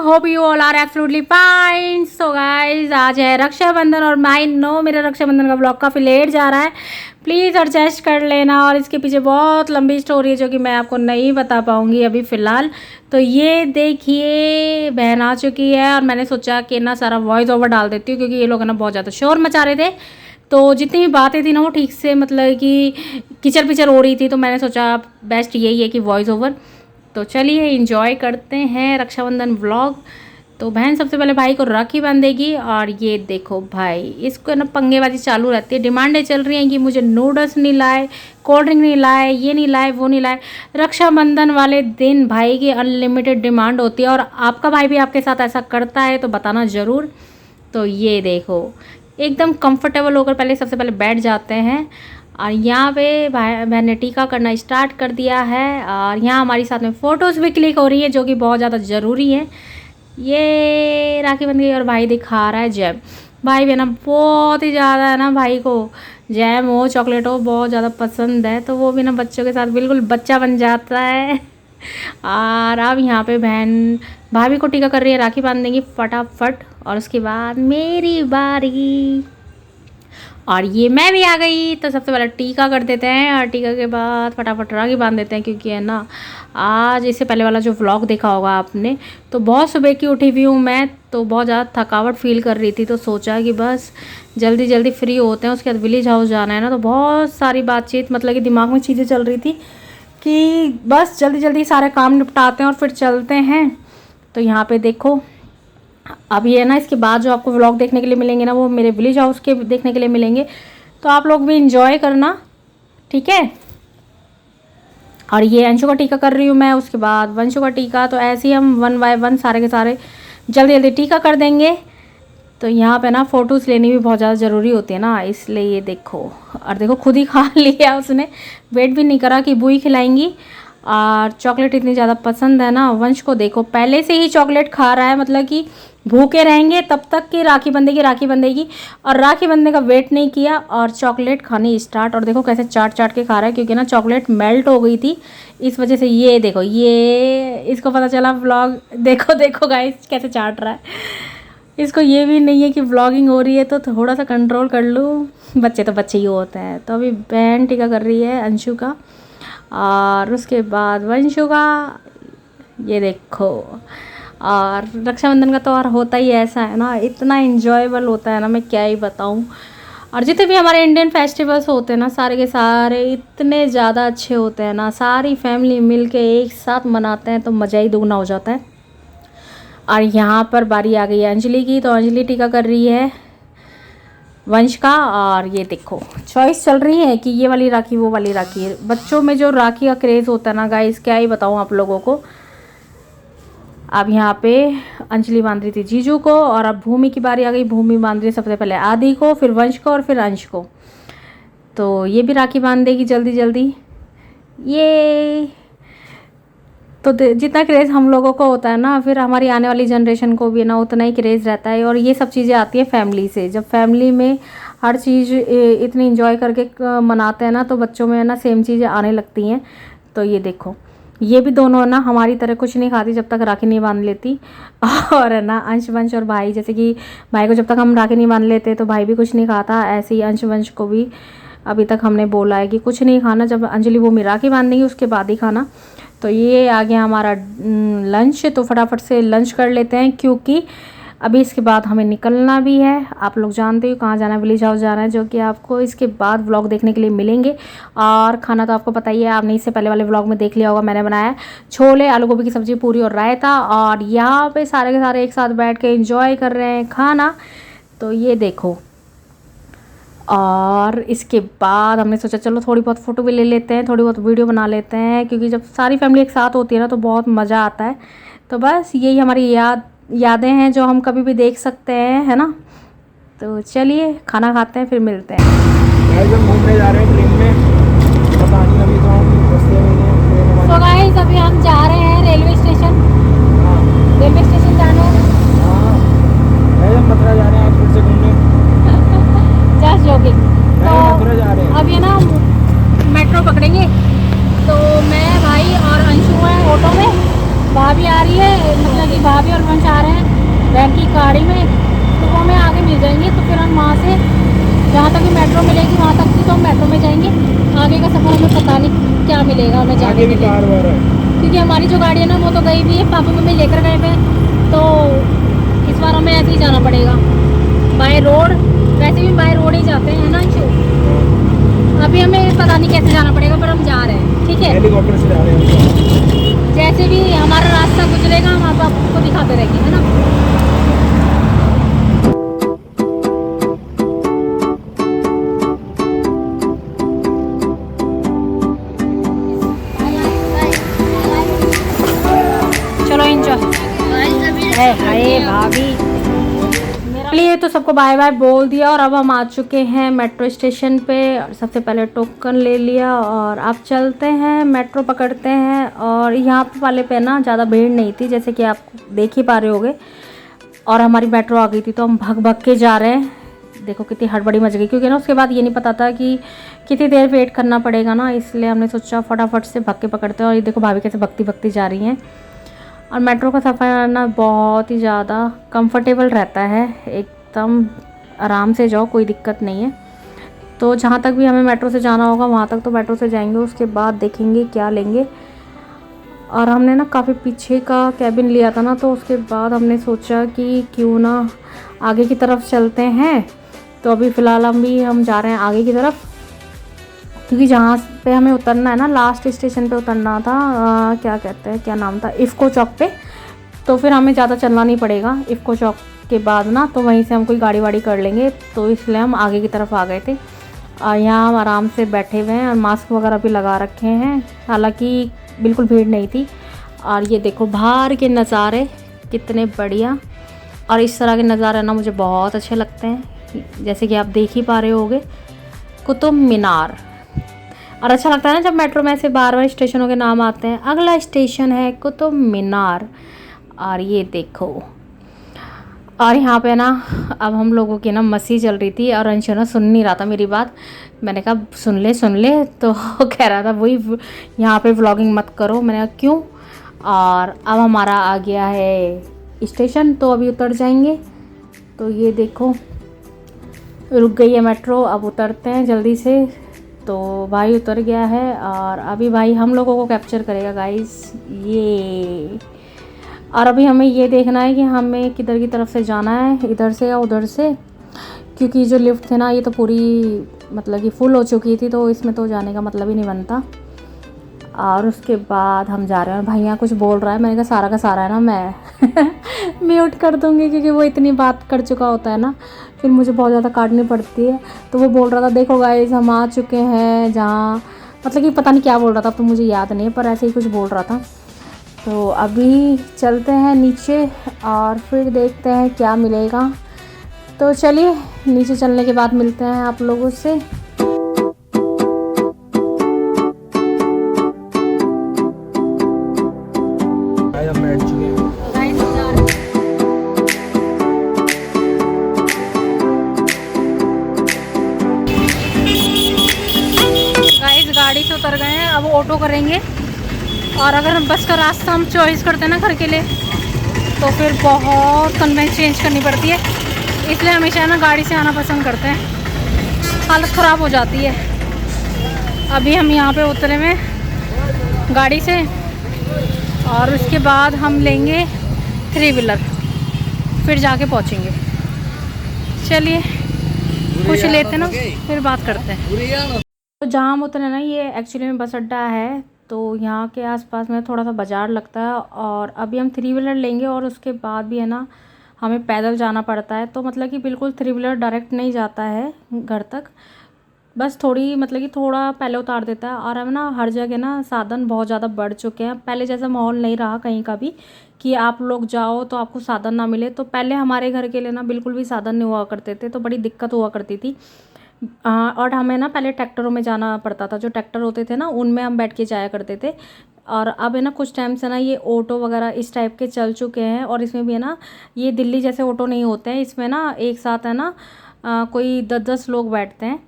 Hope you all are absolutely fine. So guys आज है रक्षाबंधन और आई नो मेरा रक्षाबंधन का ब्लॉग काफ़ी लेट जा रहा है, प्लीज़ एडजस्ट कर लेना। और इसके पीछे बहुत लंबी स्टोरी है जो कि मैं आपको नहीं बता पाऊँगी अभी फ़िलहाल। तो ये देखिए बहन आ चुकी है और मैंने सोचा कि ना सारा वॉइस ओवर डाल देती हूँ क्योंकि ये लोग है ना बहुत ज़्यादा शोर मचा रहे थे। तो जितनी भी बातें थी ना वो ठीक से मतलब कि किचर पिचर हो रही थी, तो मैंने सोचा बेस्ट यही है कि वॉइस ओवर। तो चलिए एंजॉय करते हैं रक्षाबंधन व्लॉग। तो बहन सबसे पहले भाई को राखी बांधेगी और ये देखो भाई इसको ना पंगेबाजी चालू रहती है, डिमांडें चल रही हैं कि मुझे नूडल्स नहीं लाए, कोल्ड ड्रिंक नहीं लाए, ये नहीं लाए, वो नहीं लाए। रक्षाबंधन वाले दिन भाई की अनलिमिटेड डिमांड होती है और आपका भाई भी आपके साथ ऐसा करता है तो बताना ज़रूर। तो ये देखो एकदम कंफर्टेबल होकर पहले सबसे पहले बैठ जाते हैं और यहाँ पे बहन ने टीका करना स्टार्ट कर दिया है और यहाँ हमारी साथ में फ़ोटोज़ भी क्लिक हो रही है जो कि बहुत ज़्यादा ज़रूरी है। ये राखी बंध गई और भाई दिखा रहा है जैम। भाई भी है ना बहुत ही ज़्यादा है ना, भाई को जैम हो चॉकलेट हो बहुत ज़्यादा पसंद है, तो वो भी ना बच्चों के साथ बिल्कुल बच्चा बन जाता है। और अब यहाँ पे बहन भाभी को टीका कर रही है, राखी बांध देंगी फटाफट और उसके बाद मेरी बारी। और ये मैं भी आ गई तो सबसे पहले टीका कर देते हैं और टीका के बाद फटाफट राखी बांध देते हैं क्योंकि है ना आज इससे पहले वाला जो व्लॉग देखा होगा आपने तो बहुत सुबह की उठी हुई हूँ मैं, तो बहुत ज़्यादा थकावट फील कर रही थी। तो सोचा कि बस जल्दी जल्दी फ्री होते हैं, उसके बाद विलेज हाउस जाना है ना, तो बहुत सारी बातचीत मतलब कि दिमाग में चीज़ें चल रही थी कि बस जल्दी जल्दी सारे काम निपटाते हैं और फिर चलते हैं। तो यहाँ पे देखो अब ये ना इसके बाद जो आपको व्लॉग देखने के लिए मिलेंगे ना वो मेरे विलेज हाउस के देखने के लिए मिलेंगे, तो आप लोग भी इंजॉय करना, ठीक है। और ये अंशु का टीका कर रही हूँ मैं, उसके बाद वंशु का टीका। तो ऐसे ही हम वन बाय वन सारे के सारे जल्दी जल्दी टीका कर देंगे। तो यहाँ पे ना फ़ोटोज़ लेनी भी बहुत ज़्यादा ज़रूरी होती है ना, इसलिए ये देखो। और देखो खुद ही खा लिया उसने, वेट भी नहीं करा कि बुई खिलाएंगी। और चॉकलेट इतनी ज़्यादा पसंद है ना वंश को, देखो पहले से ही चॉकलेट खा रहा है, मतलब कि भूखे रहेंगे तब तक कि राखी बंधेगी राखी बंधेगी, और राखी बंधने का वेट नहीं किया और चॉकलेट खानी स्टार्ट। और देखो कैसे चाट चाट के खा रहा है क्योंकि ना चॉकलेट मेल्ट हो गई थी इस वजह से। ये देखो ये इसको पता चला व्लॉग, देखो देखो गाइस कैसे चाट रहा है। इसको ये भी नहीं है कि व्लॉगिंग हो रही है तो थोड़ा सा कंट्रोल कर लूँ, बच्चे तो बच्चे ही होते हैं। तो अभी बहन टीका कर रही है अंशु का और उसके बाद वंशु का, ये देखो। और रक्षाबंधन का त्यौहार होता ही ऐसा है ना, इतना इन्जॉयबल होता है ना, मैं क्या ही बताऊँ। और जितने भी हमारे इंडियन फेस्टिवल्स होते हैं ना सारे के सारे इतने ज़्यादा अच्छे होते हैं ना, सारी फैमिली मिल के एक साथ मनाते हैं तो मज़ा ही दुगना हो जाता है। और यहाँ पर बारी आ गई है अंजलि की, तो अंजलि टीका कर रही है वंश का। और ये देखो चॉइस चल रही है कि ये वाली राखी वो वाली राखी। बच्चों में जो राखी का क्रेज़ होता है ना गाइस, क्या ही बताऊँ आप लोगों को। अब यहाँ पे अंजलि बांध रही थी जीजू को और अब भूमि की बारी आ गई। भूमि बांध रही सबसे पहले आदि को, फिर वंश को और फिर अंश को। तो ये भी राखी बांध देगी जल्दी जल्दी। ये तो जितना क्रेज़ हम लोगों को होता है ना, फिर हमारी आने वाली जनरेशन को भी ना उतना ही क्रेज़ रहता है। और ये सब चीज़ें आती हैं फैमिली से, जब फैमिली में हर चीज़ इतनी इंजॉय करके मनाते हैं ना तो बच्चों में ना सेम चीज़ें आने लगती हैं। तो ये देखो ये भी दोनों ना हमारी तरह कुछ नहीं खाती जब तक राखी नहीं बांध लेती। और है ना अंश वंश और भाई, जैसे कि भाई को जब तक हम राखी नहीं बांध लेते तो भाई भी कुछ नहीं खाता, ऐसे ही अंश वंश को भी अभी तक हमने बोला है कि कुछ नहीं खाना, जब अंजलि वो राखी बांधेंगी उसके बाद ही खाना। तो ये आ गया हमारा लंच, तो फटाफट से लंच कर लेते हैं क्योंकि अभी इसके बाद हमें निकलना भी है। आप लोग जानते हो कहाँ जाना है, विलेज हाउस जाना है, जो कि आपको इसके बाद व्लॉग देखने के लिए मिलेंगे। और खाना तो आपको पता ही है, आपने इससे पहले वाले व्लॉग में देख लिया होगा, मैंने बनाया छोले, आलू गोभी की सब्ज़ी, पूरी और रायता। और यहाँ पे सारे के सारे एक साथ बैठ के एंजॉय कर रहे हैं खाना। तो ये देखो। और इसके बाद हमने सोचा चलो थोड़ी बहुत फ़ोटो भी ले लेते हैं, थोड़ी बहुत वीडियो बना लेते हैं क्योंकि जब सारी फैमिली एक साथ होती है ना तो बहुत मज़ा आता है। तो बस यही हमारी यादें हैं जो हम कभी भी देख सकते हैं, है ना। तो चलिए खाना खाते हैं फिर मिलते हैं। हम घूमने जा रहे हैं ट्रेन में, पता नहीं अभी तो हम रास्ते में हैं। तो गाइस अभी हम जा रहे हैं रेलवे स्टेशन। रेलवे स्टेशन जाना है। हाँ मथुरा जा रहे हैं फिर से घूमने। Just joking. तो मथुरा जा रहे हैं। अब ये ना मेट्रो पकड़ेंगे, तो मैं भाई और अंशु हैं ऑटो में, भाभी आ रही है मतलब कि मेरी भाभी और वंश आ रहे हैं बैंक की गाड़ी में, तो वो हमें आगे मिल जाएंगे। तो फिर हम वहाँ से जहाँ तक भी मेट्रो मिलेगी वहाँ तक की तो हम मेट्रो में जाएंगे। आगे का सफ़र हमें पता नहीं क्या मिलेगा हमें जाने के लिए, क्योंकि हमारी जो गाड़ी है ना वो तो गई भी है, पापा मम्मी लेकर गए हुए, तो इस बार हमें ऐसे ही जाना पड़ेगा बाय रोड। वैसे भी बाय रोड ही जाते हैं ना अंशु। अभी हमें पता नहीं कैसे जाना पड़ेगा, पर हम जा रहे हैं, ठीक है। हेलीकॉप्टर से जा रहे हैं। जैसे भी हमारा रास्ता गुजरेगा हम आपको दिखाते रहेंगे, है ना। चलो एंजॉय। हाय भाभी, चलिए तो सबको बाय बाय बोल दिया और अब हम आ चुके हैं मेट्रो स्टेशन पे। और सबसे पहले टोकन ले लिया और अब चलते हैं, मेट्रो पकड़ते हैं। और यहाँ पे वाले पे ना ज़्यादा भीड़ नहीं थी, जैसे कि आप देख ही पा रहे होगे। और हमारी मेट्रो आ गई थी तो हम भग भग के जा रहे हैं। देखो कितनी हड़बड़ी मच गई, क्योंकि ना उसके बाद ये नहीं पता था कि कितनी देर वेट करना पड़ेगा ना, इसलिए हमने सोचा फटाफट से भग के पकड़ते हैं। और ये देखो भाभी कैसे भगती भगती जा रही हैं। और मेट्रो का सफ़र ना बहुत ही ज़्यादा कंफर्टेबल रहता है, एकदम आराम से जाओ, कोई दिक्कत नहीं है। तो जहाँ तक भी हमें मेट्रो से जाना होगा वहाँ तक तो मेट्रो से जाएंगे, उसके बाद देखेंगे क्या लेंगे। और हमने ना काफ़ी पीछे का कैबिन लिया था ना, तो उसके बाद हमने सोचा कि क्यों ना आगे की तरफ चलते हैं। तो अभी फ़िलहाल हम जा रहे हैं आगे की तरफ, क्योंकि जहाँ पे हमें उतरना है ना, लास्ट स्टेशन पे उतरना था, क्या कहते हैं, क्या नाम था, इफ़को चौक पे। तो फिर हमें ज़्यादा चलना नहीं पड़ेगा इफ़को चौक के बाद ना, तो वहीं से हम कोई गाड़ी वाड़ी कर लेंगे। तो इसलिए हम आगे की तरफ आ गए थे। यहाँ हम आराम से बैठे हुए हैं और मास्क वगैरह भी लगा रखे हैं, हालांकि बिल्कुल भीड़ नहीं थी। और ये देखो बाहर के नज़ारे कितने बढ़िया, और इस तरह के नज़ारे ना मुझे बहुत अच्छे लगते हैं, जैसे कि आप देख ही पा रहे होगे, कुतुब मीनार। और अच्छा लगता है ना जब मेट्रो में ऐसे बार बार स्टेशनों के नाम आते हैं। अगला स्टेशन है कुतुब मीनार। और ये देखो, और यहाँ पे ना अब हम लोगों की ना मस्ती चल रही थी, और अंशु ना सुन नहीं रहा था मेरी बात। मैंने कहा सुन ले, तो कह रहा था वही यहाँ पे व्लॉगिंग मत करो। मैंने कहा क्यों। और अब हमारा आ गया है स्टेशन, तो अभी उतर जाएंगे। तो ये देखो रुक गई है मेट्रो, अब उतरते हैं जल्दी से। तो भाई उतर गया है और अभी भाई हम लोगों को कैप्चर करेगा गाइस ये। और अभी हमें ये देखना है कि हमें किधर की तरफ से जाना है, इधर से या उधर से, क्योंकि जो लिफ्ट थे ना ये तो पूरी मतलब कि फुल हो चुकी थी, तो इसमें तो जाने का मतलब ही नहीं बनता। और उसके बाद हम जा रहे हैं। भाई यहाँ कुछ बोल रहा है, मैंने कहा सारा का सारा है ना मैं म्यूट कर दूँगी, क्योंकि वो इतनी बात कर चुका होता है ना, फिर मुझे बहुत ज़्यादा काटनी पड़ती है। तो वो बोल रहा था देखो गाइस हम आ चुके हैं जहाँ, मतलब कि पता नहीं क्या बोल रहा था, अब तो मुझे याद नहीं है, पर ऐसे ही कुछ बोल रहा था। तो अभी चलते हैं नीचे और फिर देखते हैं क्या मिलेगा। तो चलिए नीचे चलने के बाद मिलते हैं आप लोगों से। गाड़ी से उतर गए हैं, अब ऑटो करेंगे। और अगर हम बस का रास्ता हम चॉइस करते हैं ना घर के लिए, तो फिर बहुत कन्वेंस चेंज करनी पड़ती है, इसलिए हमेशा ना गाड़ी से आना पसंद करते हैं, हालत ख़राब हो जाती है। अभी हम यहाँ पे उतरे हुए गाड़ी से, और उसके बाद हम लेंगे 3 व्हीलर, फिर जाके पहुँचेंगे। चलिए कुछ लेते ना फिर बात करते हैं। तो जहाँ हम उतरे ना ये एक्चुअली में बस अड्डा है, तो यहाँ के आसपास में थोड़ा सा बाज़ार लगता है। और अभी हम 3 व्हीलर लेंगे और उसके बाद भी है ना हमें पैदल जाना पड़ता है। तो मतलब कि बिल्कुल 3 व्हीलर डायरेक्ट नहीं जाता है घर तक, बस थोड़ी मतलब कि थोड़ा पहले उतार देता है। और अब ना हर जगह ना साधन बहुत ज़्यादा बढ़ चुके हैं, पहले जैसा माहौल नहीं रहा कहीं का भी कि आप लोग जाओ तो आपको साधन ना मिले। तो पहले हमारे घर के लिए ना बिल्कुल भी साधन नहीं हुआ करते थे, तो बड़ी दिक्कत हुआ करती थी। और हमें ना पहले ट्रैक्टरों में जाना पड़ता था, जो ट्रैक्टर होते थे ना उनमें हम बैठ के जाया करते थे। और अब है ना कुछ टाइम से ना ये ऑटो वगैरह इस टाइप के चल चुके हैं, और इसमें भी है ना ये दिल्ली जैसे ऑटो नहीं होते हैं, इसमें ना एक साथ है ना कोई 10-10 लोग बैठते हैं।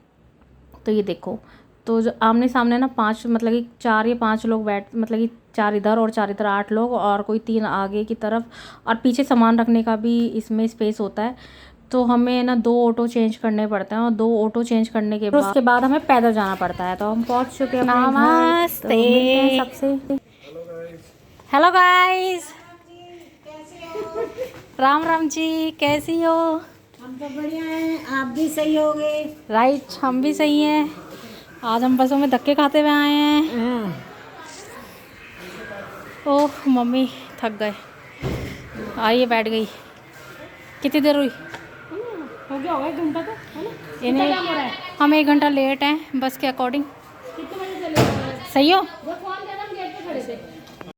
तो ये देखो तो जो आमने सामने ना 5 मतलब कि 4 या 5 लोग बैठ मतलब कि 4 इधर और 4 इधर, 8 लोग, और कोई 3 आगे की तरफ, और पीछे सामान रखने का भी इसमें स्पेस होता है। तो हमें ना 2 ऑटो चेंज करने पड़ते हैं, और 2 ऑटो चेंज करने के बाद उसके बाद हमें पैदल जाना पड़ता है। तो हम पहुंच चुके हैं अपने घर, तो मिलते हैं सबसे। हेलो गाइस, राम राम जी, कैसी हो? हम तो बढ़िया हैं, आप भी सही होगे। राइट, हम भी सही हैं। आज हम बसों में धक्के खाते हुए आए हैं। ओह मम्मी थक गए। आइए बैठ गई। कितनी देर हुई? हो गया होगा 1 घंटा तो, है ना? इन्हें हम 1 घंटा लेट हैं बस के अकॉर्डिंग। कितने बजे चले? सही हो? वो कौन